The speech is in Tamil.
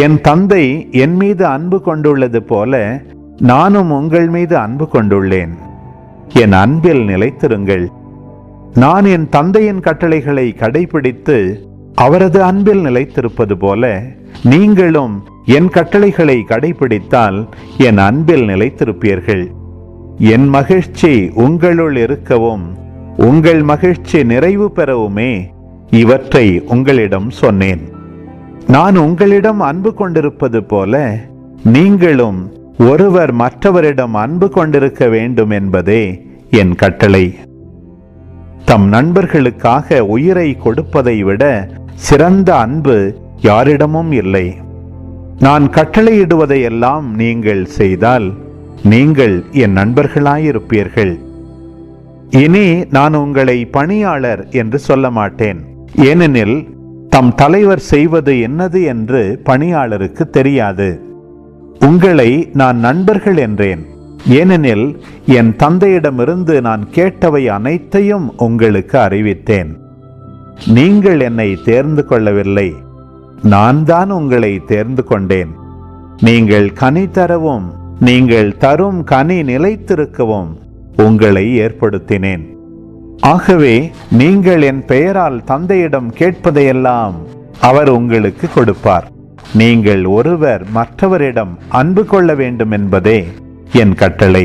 என் தந்தை என் மீது அன்பு கொண்டுள்ளது போல நானும் உங்கள் மீது அன்பு கொண்டுள்ளேன். என் அன்பில் நிலைத்திருங்கள். நான் என் தந்தையின் கட்டளைகளை கடைபிடித்து அவரது அன்பில் நிலைத்திருப்பது போல நீங்களும் என் கட்டளைகளை கடைபிடித்தால் என் அன்பில் நிலைத்திருப்பீர்கள். என் மகிழ்ச்சி உங்களுள் இருக்கவும் உங்கள் மகிழ்ச்சி நிறைவு பெறவுமே இவற்றை உங்களிடம் சொன்னேன். நான் உங்களிடம் அன்பு கொண்டிருப்பது போல நீங்களும் ஒருவர் மற்றவரிடம் அன்பு கொண்டிருக்க வேண்டும் என்பதே என் கட்டளை. தம் நண்பர்களுக்காக உயிரை கொடுப்பதை விட சிறந்த அன்பு யாரிடமும் இல்லை. நான் கட்டளையிடுவதையெல்லாம் நீங்கள் செய்தால் நீங்கள் என் நண்பர்களாயிருப்பீர்கள். இனி நான் உங்களை பணியாளர் என்று சொல்ல மாட்டேன். ஏனெனில் தம் தலைவர் செய்வது என்னது என்று பணியாளருக்கு தெரியாது. உங்களை நான் நண்பர்கள் என்றேன். ஏனெனில் என் தந்தையிடமிருந்து நான் கேட்டவை அனைத்தையும் உங்களுக்கு அறிவித்தேன். நீங்கள் என்னை தேர்ந்து கொள்ளவில்லை, நான் தான் உங்களை தேர்ந்து கொண்டேன். நீங்கள் கனி தரவும் நீங்கள் தரும் கனி நிலைத்திருக்கவும் உங்களை ஏற்படுத்தினேன். ஆகவே நீங்கள் என் பெயரால் தந்தையிடம் கேட்பதையெல்லாம் அவர் உங்களுக்கு கொடுப்பார். நீங்கள் ஒருவர் மற்றவரிடம் அன்பு கொள்ள வேண்டும் என்பதே என் கட்டளை.